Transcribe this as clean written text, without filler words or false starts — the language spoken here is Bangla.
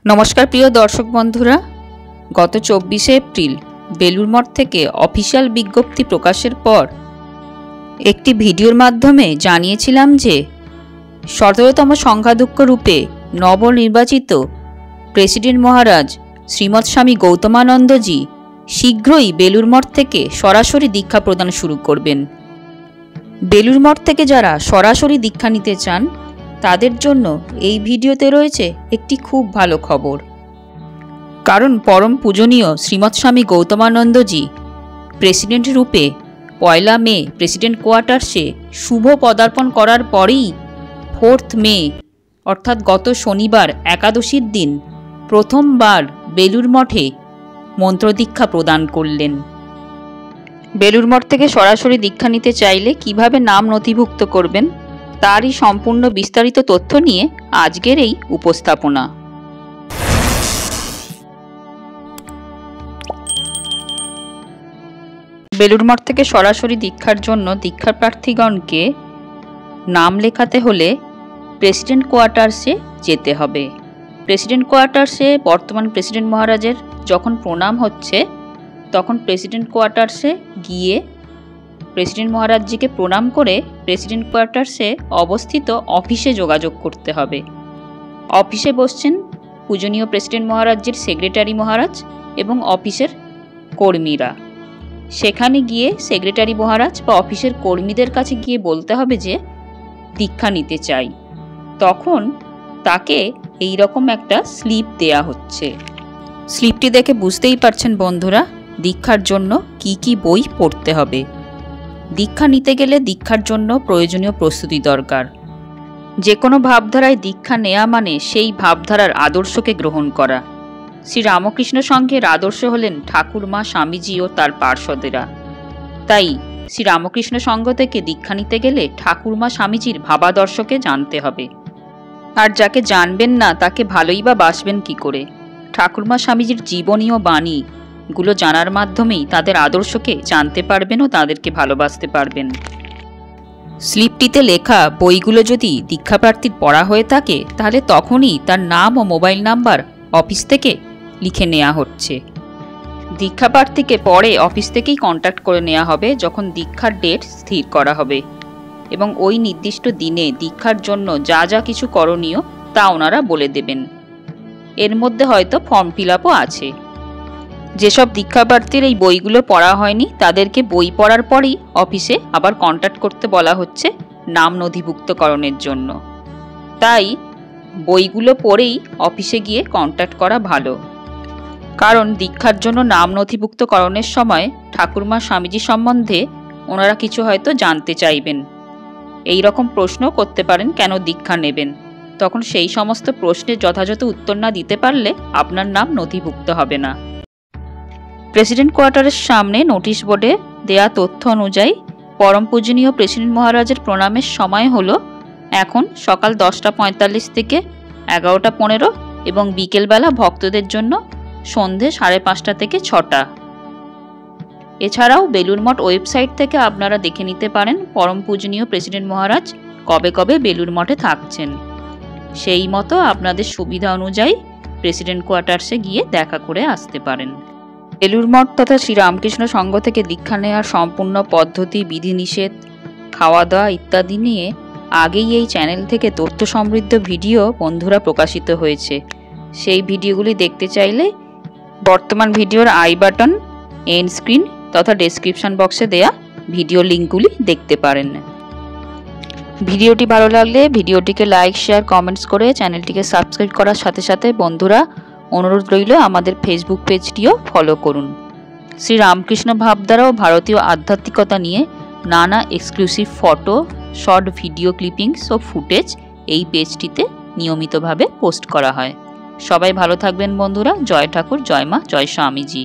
নমস্কার প্রিয় দর্শক বন্ধুরা, গত 24শে এপ্রিল বেলুড় মঠ থেকে অফিসিয়াল বিজ্ঞপ্তি প্রকাশের পর একটি ভিডিওর মাধ্যমে জানিয়েছিলাম যে 17তম সংখ্যাধ্যক্ষ রূপে নবনির্বাচিত প্রেসিডেন্ট মহারাজ শ্রীমৎ স্বামী গৌতমানন্দজি শীঘ্রই বেলুড় মঠ থেকে সরাসরি দীক্ষা প্রদান শুরু করবেন। বেলুড় মঠ থেকে যারা সরাসরি দীক্ষা নিতে চান তাদের জন্য এই ভিডিওতে রয়েছে একটি খুব ভালো খবর। কারণ পরম পূজনীয় শ্রীমৎ স্বামী গৌতমানন্দজি প্রেসিডেন্ট রূপে 1 মে প্রেসিডেন্ট কোয়ার্টার্সে শুভ পদার্পণ করার পরেই 4 মে অর্থাৎ গত শনিবার একাদশীর দিন প্রথমবার বেলুড় মঠে মন্ত্রদীক্ষা প্রদান করলেন। বেলুড় মঠ থেকে সরাসরি দীক্ষা নিতে চাইলে কিভাবে নাম নথিভুক্ত করবেন তারই সম্পূর্ণ বিস্তারিত তথ্য নিয়ে আজকের এই উপস্থাপনা। বেলুড় মঠ থেকে সরাসরি দীক্ষার জন্য দীক্ষা প্রার্থীগণকে নাম লেখাতে হলে প্রেসিডেন্ট কোয়ার্টার্সে যেতে হবে। প্রেসিডেন্ট কোয়ার্টার্সে বর্তমান প্রেসিডেন্ট মহারাজের যখন প্রণাম হচ্ছে তখন প্রেসিডেন্ট কোয়ার্টার্সে গিয়ে প্রেসিডেন্ট মহারাজজিকে প্রণাম করে প্রেসিডেন্ট কোয়ার্টার্সে অবস্থিত অফিসে যোগাযোগ করতে হবে। অফিসে বসছেন পূজনীয় প্রেসিডেন্ট মহারাজজির সেক্রেটারি মহারাজ এবং অফিসের কর্মীরা। সেখানে গিয়ে সেক্রেটারি মহারাজ বা অফিসের কর্মীদের কাছে গিয়ে বলতে হবে যে দীক্ষা নিতে চাই। তখন তাকে এই রকম একটা স্লিপ দেয়া হচ্ছে। স্লিপটি দেখে বুঝতেই পারছেন বন্ধুরা দীক্ষার জন্য কি কি বই পড়তে হবে। দীক্ষা নিতে গেলে দীক্ষার জন্য প্রয়োজনীয় প্রস্তুতি দরকার। যে কোনো ভাবধারায় দীক্ষা নেওয়া মানে সেই ভাবধারার আদর্শকে গ্রহণ করা। শ্রী রামকৃষ্ণ সংঘের আদর্শ হলেন ঠাকুরমা, স্বামীজি ও তার পার্ষদেরা। তাই শ্রী রামকৃষ্ণ সংঘ থেকে দীক্ষা নিতে গেলে ঠাকুরমা, স্বামীজির ভাবাদর্শকে জানতে হবে। আর যাকে জানবেন না তাকে ভালোই বা বাসবেন কি করে? ঠাকুরমা, স্বামীজির জীবনী ও বাণী গুলো জানার মাধ্যমেই তাদের আদর্শকে জানতে পারবেন ও তাদেরকে ভালোবাসতে পারবেন। স্লিপটিতে লেখা বইগুলো যদি দীক্ষাপ্রার্থীর পড়া হয়ে থাকে তাহলে তখনই তার নাম ও মোবাইল নাম্বার অফিস থেকে লিখে নেওয়া হচ্ছে। দীক্ষাপ্রার্থীকে পরে অফিস থেকেই কন্ট্যাক্ট করে নেওয়া হবে যখন দীক্ষার ডেট স্থির করা হবে এবং ওই নির্দিষ্ট দিনে দীক্ষার জন্য যা যা কিছু করণীয় তা ওনারা বলে দেবেন। এর মধ্যে হয়তো ফর্ম ফিল আপও আছে। যেসব দীক্ষাপ্রার্থীর এই বইগুলো পড়া হয়নি তাদেরকে বই পড়ার পরই অফিসে আবার কন্ট্যাক্ট করতে বলা হচ্ছে নাম নথিভুক্তকরণের জন্য। তাই বইগুলো পড়েই অফিসে গিয়ে কন্ট্যাক্ট করা ভালো। কারণ দীক্ষার জন্য নাম নথিভুক্তকরণের সময় ঠাকুরমা, স্বামীজি সম্বন্ধে ওনারা কিছু হয়তো জানতে চাইবেন। এই রকম প্রশ্ন করতে পারেন কেন দীক্ষা নেবেন। তখন সেই সমস্ত প্রশ্নের যথাযথ উত্তর না দিতে পারলে আপনার নাম নথিভুক্ত হবে না। প্রেসিডেন্ট কোয়ার্টারের সামনে নোটিশ বোর্ডে দেয়া তথ্য অনুযায়ী পরম পূজনীয় প্রেসিডেন্ট মহারাজের প্রণামের সময় হলো এখন সকাল 10:45 থেকে 11:15 এবং বিকেলবেলা ভক্তদের জন্য সন্ধে 5:30 থেকে 6টা। এছাড়াও বেলুড় মঠ ওয়েবসাইট থেকে আপনারা দেখে নিতে পারেন পরম পূজনীয় প্রেসিডেন্ট মহারাজ কবে কবে বেলুড় মঠে থাকছেন। সেই মতো আপনাদের সুবিধা অনুযায়ী প্রেসিডেন্ট কোয়ার্টার্সে গিয়ে দেখা করে আসতে পারেন। বেলুড় মঠ তথা শ্রী রামকৃষ্ণ সংঘ থেকে দীক্ষা নেওয়ার সম্পূর্ণ পদ্ধতি, বিধিনিষেধ, খাওয়া দাওয়া ইত্যাদি নিয়ে আগেই এই চ্যানেল থেকে তথ্য সমৃদ্ধ ভিডিও বন্ধুরা প্রকাশিত হয়েছে। সেই ভিডিওগুলি দেখতে চাইলে বর্তমান ভিডিওর আই বাটন, এন্ড স্ক্রিন তথা ডেসক্রিপশন বক্সে দেয়া ভিডিও লিঙ্কগুলি দেখতে পারেন। ভিডিওটি ভালো লাগলে ভিডিওটিকে লাইক, শেয়ার, কমেন্টস করে চ্যানেলটিকে সাবস্ক্রাইব করার সাথে সাথে বন্ধুরা অনুরোধ রইল আমাদের ফেসবুক পেজটিও ফলো করুন। শ্রী রামকৃষ্ণ ভাবধারা ও ভারতীয় আধ্যাত্মিকতা নিয়ে নানা exclusive photo, short video clippings ও ফুটেজ এই পেজটিতে নিয়মিতভাবে পোস্ট করা হয়। সবাই ভালো থাকবেন বন্ধুরা। জয় ঠাকুর, জয় মা, জয় স্বামীজি।